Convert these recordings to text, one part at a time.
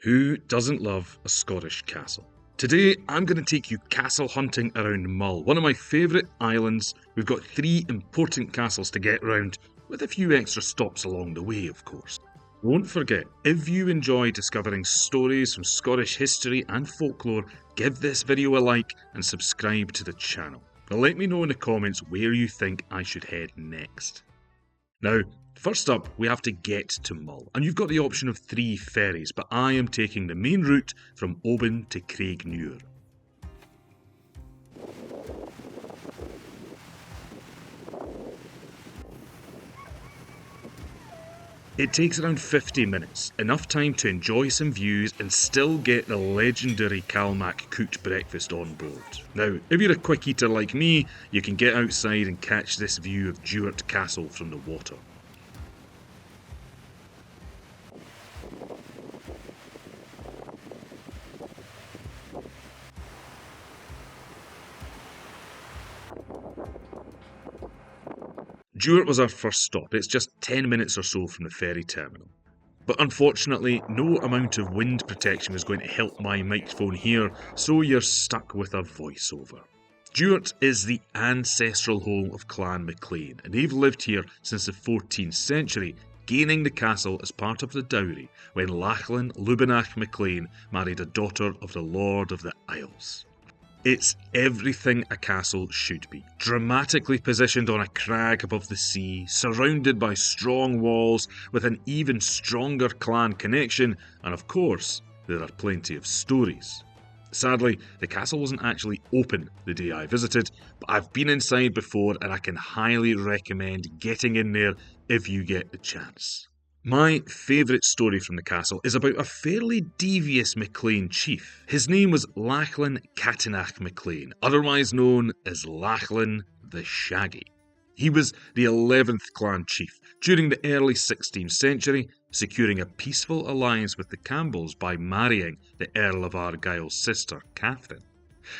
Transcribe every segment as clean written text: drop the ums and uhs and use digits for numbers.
Who doesn't love a Scottish castle? Today, I'm going to take you castle hunting around Mull, one of my favourite islands. We've got 3 important castles to get round, with a few extra stops along the way, of course. Don't forget, if you enjoy discovering stories from Scottish history and folklore, give this video a like and subscribe to the channel. Now let me know in the comments where you think I should head next. Now, first up, we have to get to Mull, and you've got the option of 3 ferries, but I am taking the main route from Oban to Craigmuir. It takes around 50 minutes, enough time to enjoy some views and still get the legendary Calmac cooked breakfast on board. Now, if you're a quick eater like me, you can get outside and catch this view of Duart Castle from the water. Duart was our first stop. It's just 10 minutes or so from the ferry terminal. But unfortunately, no amount of wind protection is going to help my microphone here, so you're stuck with a voiceover. Duart is the ancestral home of Clan MacLean, and they've lived here since the 14th century, gaining the castle as part of the dowry when Lachlan Lubinach MacLean married a daughter of the Lord of the Isles. It's everything a castle should be. Dramatically positioned on a crag above the sea, surrounded by strong walls with an even stronger clan connection, and of course, there are plenty of stories. Sadly, the castle wasn't actually open the day I visited, but I've been inside before and I can highly recommend getting in there if you get the chance. My favourite story from the castle is about a fairly devious MacLean chief. His name was Lachlan Catanach MacLean, otherwise known as Lachlan the Shaggy. He was the 11th clan chief during the early 16th century, securing a peaceful alliance with the Campbells by marrying the Earl of Argyll's sister, Catherine.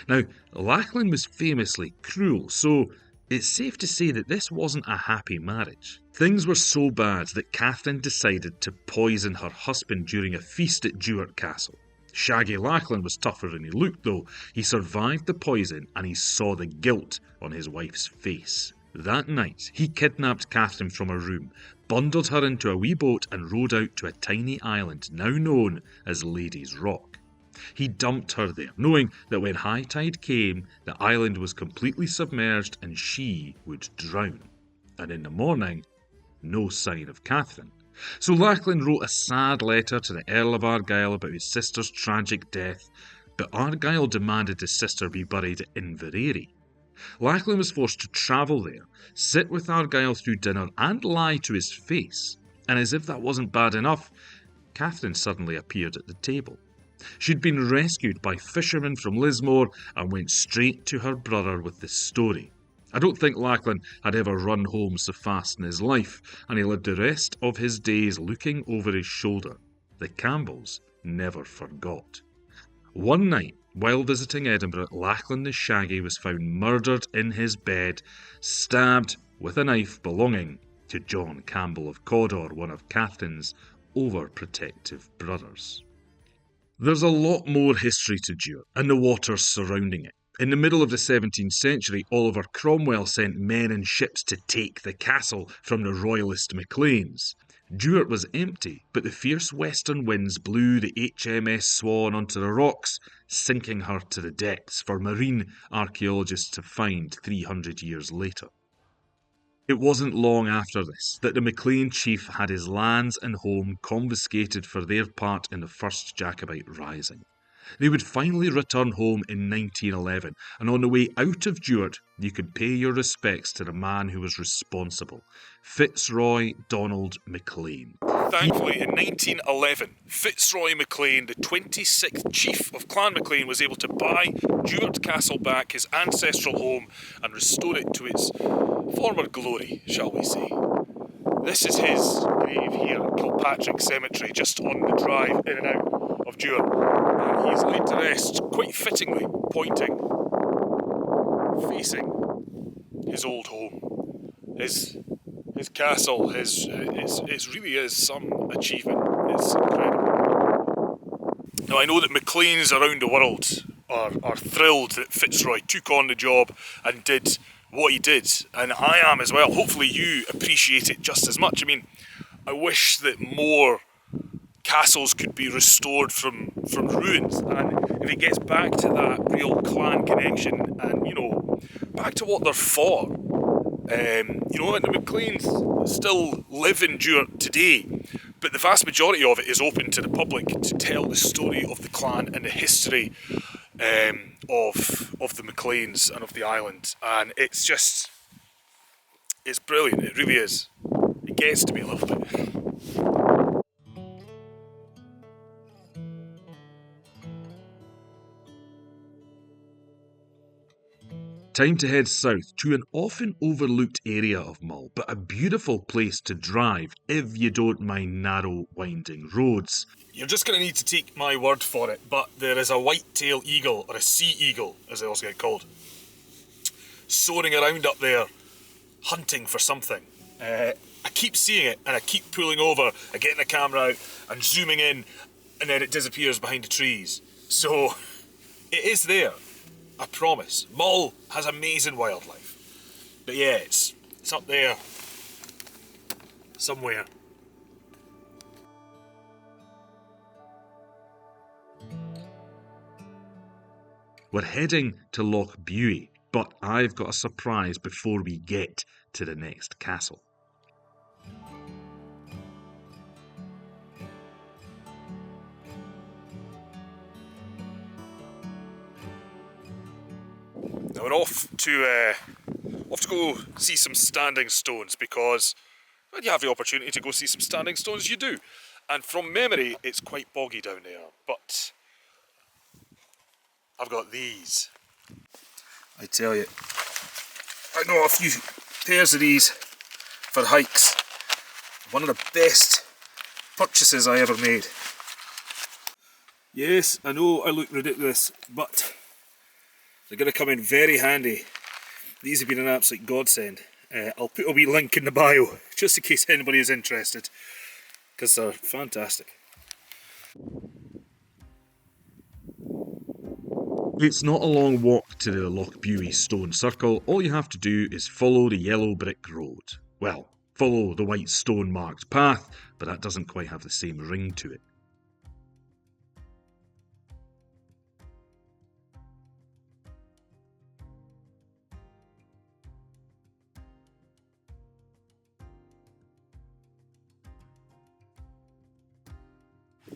Now, Lachlan was famously cruel, so it's safe to say that this wasn't a happy marriage. Things were so bad that Catherine decided to poison her husband during a feast at Duart Castle. Shaggy Lachlan was tougher than he looked though. He survived the poison and he saw the guilt on his wife's face. That night, he kidnapped Catherine from her room, bundled her into a wee boat and rowed out to a tiny island now known as Lady's Rock. He dumped her there, knowing that when high tide came, the island was completely submerged and she would drown. And in the morning, no sign of Catherine. So Lachlan wrote a sad letter to the Earl of Argyll about his sister's tragic death, but Argyll demanded his sister be buried at Inverary. Lachlan was forced to travel there, sit with Argyll through dinner and lie to his face. And as if that wasn't bad enough, Catherine suddenly appeared at the table. She'd been rescued by fishermen from Lismore and went straight to her brother with the story. I don't think Lachlan had ever run home so fast in his life, and he lived the rest of his days looking over his shoulder. The Campbells never forgot. One night, while visiting Edinburgh, Lachlan the Shaggy was found murdered in his bed, stabbed with a knife belonging to John Campbell of Cawdor, one of Catherine's overprotective brothers. There's a lot more history to Duart and the waters surrounding it. In the middle of the 17th century, Oliver Cromwell sent men and ships to take the castle from the royalist MacLeans. Duart was empty, but the fierce western winds blew the HMS Swan onto the rocks, sinking her to the depths for marine archaeologists to find 300 years later. It wasn't long after this that the MacLean chief had his lands and home confiscated for their part in the First Jacobite Rising. They would finally return home in 1911, and on the way out of Duart, you could pay your respects to the man who was responsible, Fitzroy Donald MacLean. Thankfully, in 1911, Fitzroy MacLean, the 26th chief of Clan MacLean, was able to buy Duart Castle back, his ancestral home, and restore it to its former glory, shall we say. This is his grave here at Kilpatrick Cemetery, just on the drive in and out of Duart. And he's laid to rest, quite fittingly, pointing, facing his old home. His castle, it really is some achievement. It's incredible. Now I know that MacLeans around the world are thrilled that Fitzroy took on the job and did what he did, and I am as well. Hopefully you appreciate it just as much. I mean, I wish that more castles could be restored from ruins, and if it gets back to that real clan connection and, you know, back to what they're for. You know, and the MacLeans still live in Duart today, but the vast majority of it is open to the public to tell the story of the clan and the history of the MacLeans and of the island, and it's brilliant. It really is. It gets to me a little bit. Time to head south to an often overlooked area of Mull, but a beautiful place to drive if you don't mind narrow, winding roads. You're just going to need to take my word for it, but there is a white-tailed eagle, or a sea eagle as they also get called, soaring around up there, hunting for something. I keep seeing it, and I keep pulling over, and getting the camera out, and zooming in, and then it disappears behind the trees. So, it is there. I promise. Mull has amazing wildlife. But yeah, it's up there. Somewhere. We're heading to Lochbuie, but I've got a surprise before we get to the next castle. Now we're off to go see some standing stones, because when you have the opportunity to go see some standing stones, you do. And from memory, it's quite boggy down there, but I've got these. I tell you, I know a few pairs of these for hikes. One of the best purchases I ever made. Yes, I know I look ridiculous, but they're going to come in very handy. These have been an absolute godsend. I'll put a wee link in the bio, just in case anybody is interested, because they're fantastic. It's not a long walk to the Lochbuie stone circle. All you have to do is follow the yellow brick road. Well, follow the white stone marked path, but that doesn't quite have the same ring to it.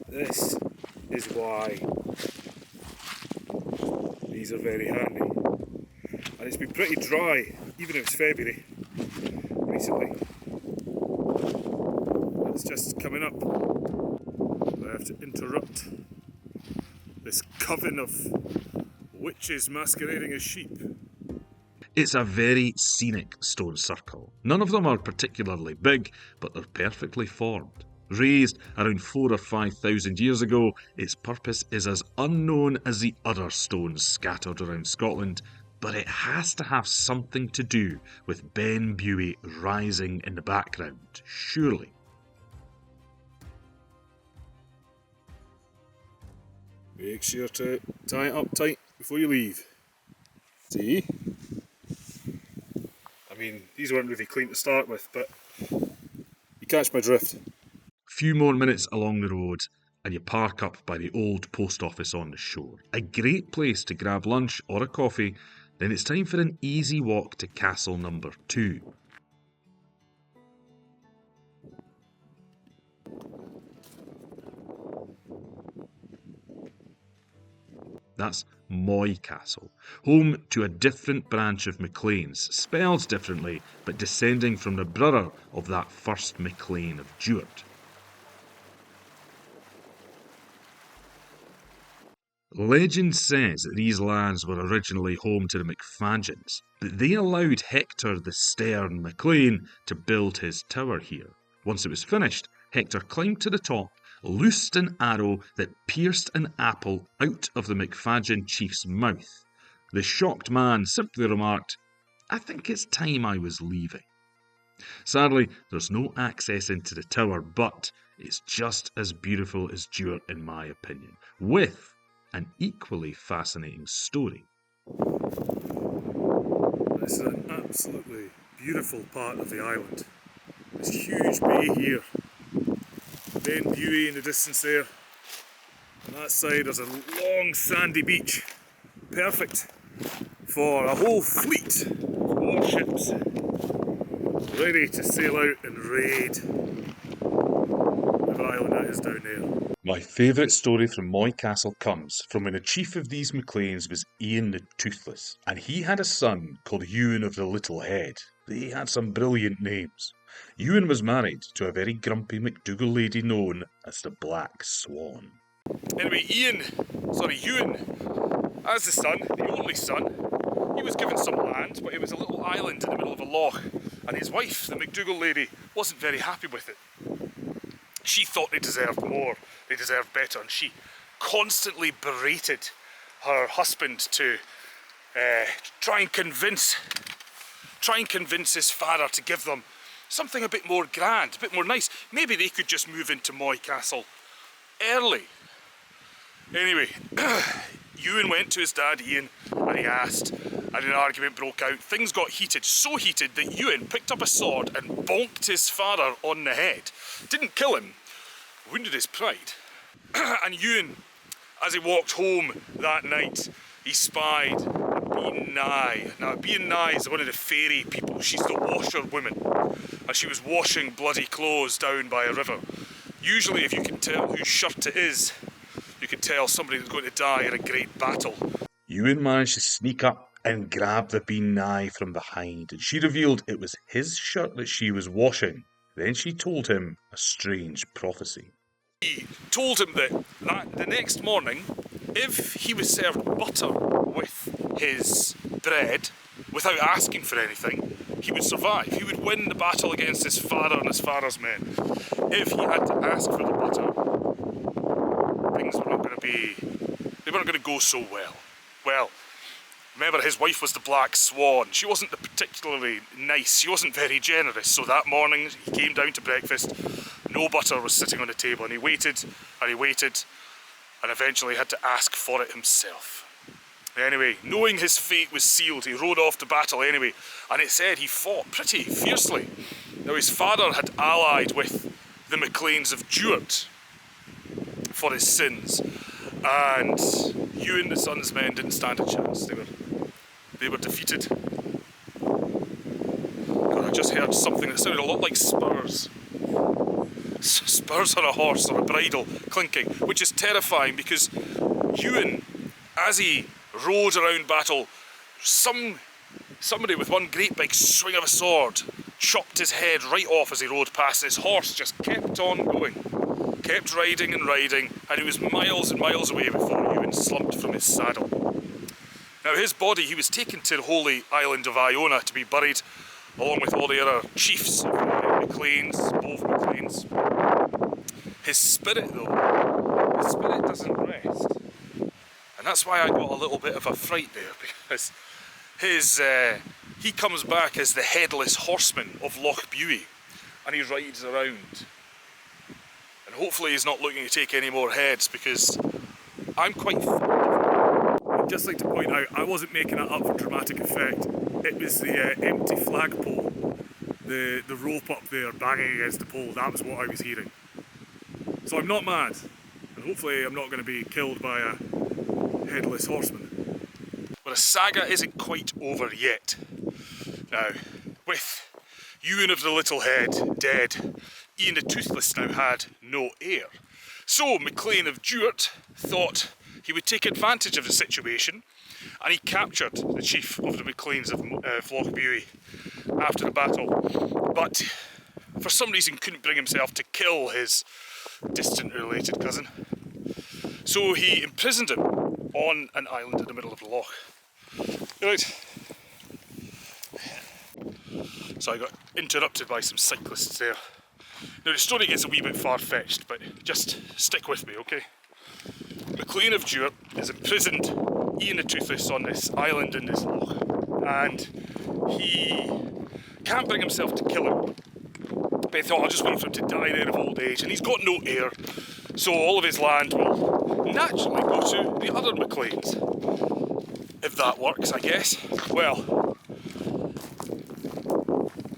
This is why these are very handy. And it's been pretty dry, even if it's February, recently. It's just coming up. I have to interrupt this coven of witches masquerading as sheep. It's a very scenic stone circle. None of them are particularly big, but they're perfectly formed. Raised around 4,000 or 5,000 years ago, its purpose is as unknown as the other stones scattered around Scotland, but it has to have something to do with Ben Buie rising in the background, surely. Make sure to tie it up tight before you leave. See? I mean, these weren't really clean to start with, but you catch my drift. Few more minutes along the road and you park up by the old post office on the shore. A great place to grab lunch or a coffee. Then it's time for an easy walk to castle number 2. That's Moy Castle, home to a different branch of MacLeans, spelled differently but descending from the brother of that first MacLean of Duart. Legend says that these lands were originally home to the MacFadgins, but they allowed Hector the Stern MacLean to build his tower here. Once it was finished, Hector climbed to the top, loosed an arrow that pierced an apple out of the MacFadgin chief's mouth. The shocked man simply remarked, "I think it's time I was leaving." Sadly, there's no access into the tower, but It's just as beautiful as Duart, in my opinion, with an equally fascinating story. This is an absolutely beautiful part of the island. This huge bay here. Ben Buie in the distance there. On that side there's a long sandy beach. Perfect for a whole fleet of warships ready to sail out and raid whatever island that is down there. My favourite story from Moy Castle comes from when a chief of these MacLeans was Ian the Toothless, and he had a son called Ewan of the Little Head. They had some brilliant names. Ewan was married to a very grumpy MacDougall lady known as the Black Swan. Anyway, Ewan, as the son, the only son, he was given some land, but it was a little island in the middle of a loch, and his wife, the MacDougall lady, wasn't very happy with it. She thought they deserved more, they deserved better, and she constantly berated her husband to try and convince his father to give them something a bit more grand, a bit more nice. Maybe they could just move into Moy Castle early. Anyway, Ewan went to his dad Ian and he asked, and an argument broke out. Things got heated, so heated that Ewan picked up a sword and bonked his father on the head. Didn't kill him, wounded his pride. And Ewan, as he walked home that night, he spied a Bean Nye. Now, Bean Nye is one of the fairy people. She's the washerwoman, and she was washing bloody clothes down by a river. Usually, if you can tell whose shirt it is, you can tell somebody that's going to die in a great battle. Ewan managed to sneak up and grab the Bean Nye from behind, and she revealed it was his shirt that she was washing. Then she told him a strange prophecy. He told him that the next morning, if he was served butter with his bread, without asking for anything, he would survive. He would win the battle against his father and his father's men. If he had to ask for the butter, things were not going to go so well. Well, remember, his wife was the Black Swan. She wasn't particularly nice. She wasn't very generous. So that morning, he came down to breakfast. No butter was sitting on the table, and he waited, and he waited, and eventually had to ask for it himself. Anyway, knowing his fate was sealed, he rode off to battle anyway, and it said he fought pretty fiercely. Now, his father had allied with the MacLeans of Duart for his sins, and Ewan, the son's men, didn't stand a chance. They were defeated. God, I just heard something that sounded a lot like spurs. Spurs on a horse or a bridle clinking, which is terrifying because Ewan, as he rode around battle, somebody with one great big swing of a sword chopped his head right off as he rode past, and his horse just kept on going, kept riding and riding, and he was miles and miles away before Ewan slumped from his saddle. Now, his body, he was taken to the holy island of Iona to be buried along with all the other chiefs of MacLeans, both MacLeans. His spirit, though, doesn't rest. And that's why I got a little bit of a fright there, because he comes back as the headless horseman of Lochbuie, and he rides around. And hopefully he's not looking to take any more heads, because I'm quite fond of him. I'd just like to point out, I wasn't making that up for dramatic effect. It was the empty flagpole, the rope up there banging against the pole. That was what I was hearing. So I'm not mad, and hopefully I'm not going to be killed by a headless horseman. But the saga isn't quite over yet. Now, with Ewan of the Little Head dead, Ian the Toothless now had no heir. So MacLean of Duart thought he would take advantage of the situation, and he captured the chief of the MacLeans of Lochbuie after the battle, but for some reason couldn't bring himself to kill his distant related cousin. So he imprisoned him on an island in the middle of the loch. Right. So I got interrupted by some cyclists there. Now the story gets a wee bit far-fetched, but just stick with me, okay? MacLean of Duart is imprisoned Ian the Toothless on this island in this loch, and he can't bring himself to kill him. But he thought, I'll just wait for him to die there of old age, and he's got no heir, so all of his land will naturally go to the other MacLeans. If that works, I guess. Well,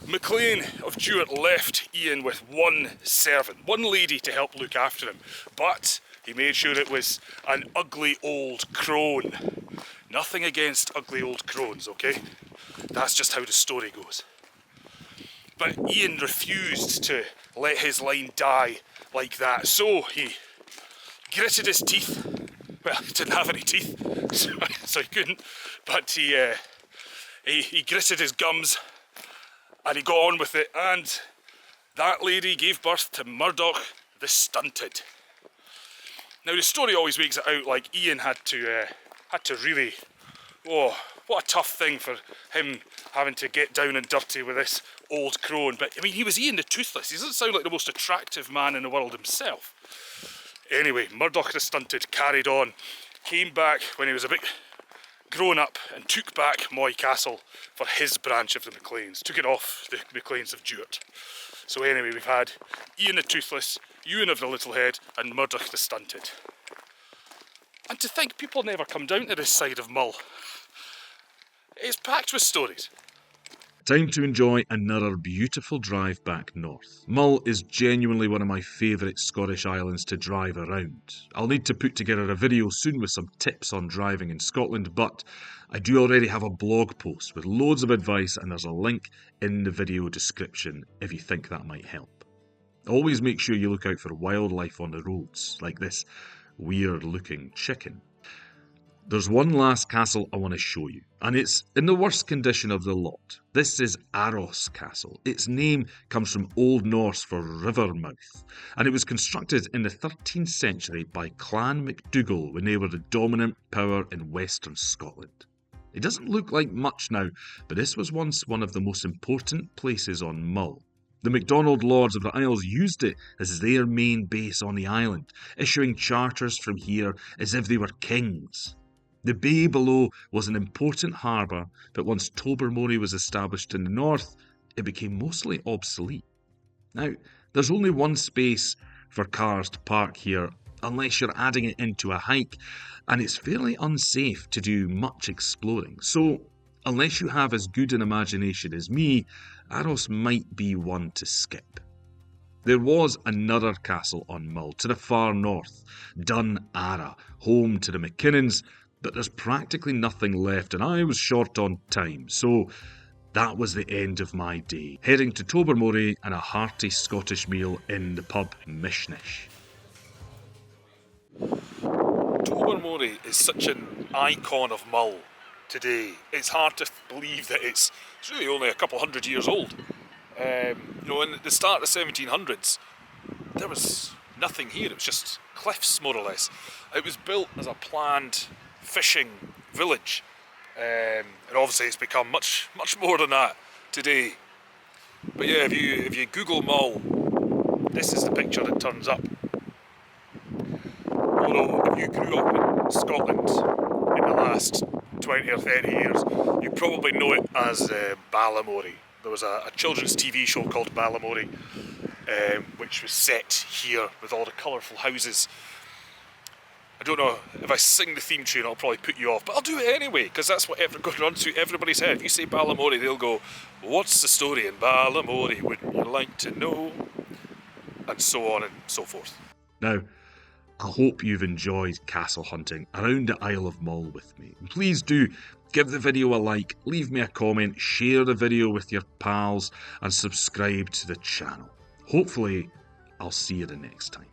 MacLean of Duart left Ian with one servant, one lady to help look after him, but he made sure it was an ugly old crone. Nothing against ugly old crones, okay? That's just how the story goes. But Ian refused to let his line die like that, so he gritted his teeth. Well, he didn't have any teeth, so he couldn't, but he gritted his gums and he got on with it, and that lady gave birth to Murdoch the Stunted. Now the story always makes it out like Ian had to really, oh, what a tough thing for him having to get down and dirty with this old crone. But I mean, he was Ian the Toothless. He doesn't sound like the most attractive man in the world himself. Anyway, Murdoch the Stunted carried on, came back when he was a bit grown up and took back Moy Castle for his branch of the MacLeans, took it off the MacLeans of Duart. So anyway, we've had Ian the Toothless, Ewan of the Little Head and Murdoch the Stunted. And to think people never come down to this side of Mull. It's packed with stories. Time to enjoy another beautiful drive back north. Mull is genuinely one of my favourite Scottish islands to drive around. I'll need to put together a video soon with some tips on driving in Scotland, but I do already have a blog post with loads of advice, and there's a link in the video description if you think that might help. Always make sure you look out for wildlife on the roads, like this weird looking chicken. There's one last castle I want to show you, and it's in the worst condition of the lot. This is Aros Castle. Its name comes from Old Norse for river mouth, and it was constructed in the 13th century by Clan MacDougall when they were the dominant power in western Scotland. It doesn't look like much now, but this was once one of the most important places on Mull. The MacDonald Lords of the Isles used it as their main base on the island, issuing charters from here as if they were kings. The bay below was an important harbour, but once Tobermory was established in the north, it became mostly obsolete. Now, there's only one space for cars to park here, unless you're adding it into a hike, and it's fairly unsafe to do much exploring. So, unless you have as good an imagination as me, Aros might be one to skip. There was another castle on Mull, to the far north, Dun Ara, home to the McKinnons, but there's practically nothing left and I was short on time, so that was the end of my day, heading to Tobermory and a hearty Scottish meal in the pub Mishnish. Tobermory is such an icon of Mull today. It's hard to believe that it's really only a couple hundred years old. In the start of the 1700s, there was nothing here. It was just cliffs, more or less. It was built as a planned fishing village, and obviously it's become much more than that today. But yeah, if you Google Mull, this is the picture that turns up. Although if you grew up in Scotland in the last 20 or 30 years, you probably know it as Balamory. There was a children's TV show called Balamory, which was set here with all the colourful houses. I don't know, if I sing the theme tune I'll probably put you off, but I'll do it anyway, because that's what going on through everybody's head. If you say Balamory, they'll go, what's the story in Balamory, wouldn't you like to know? And so on and so forth. Now, I hope you've enjoyed castle hunting around the Isle of Mull with me. Please do give the video a like, leave me a comment, share the video with your pals, and subscribe to the channel. Hopefully, I'll see you the next time.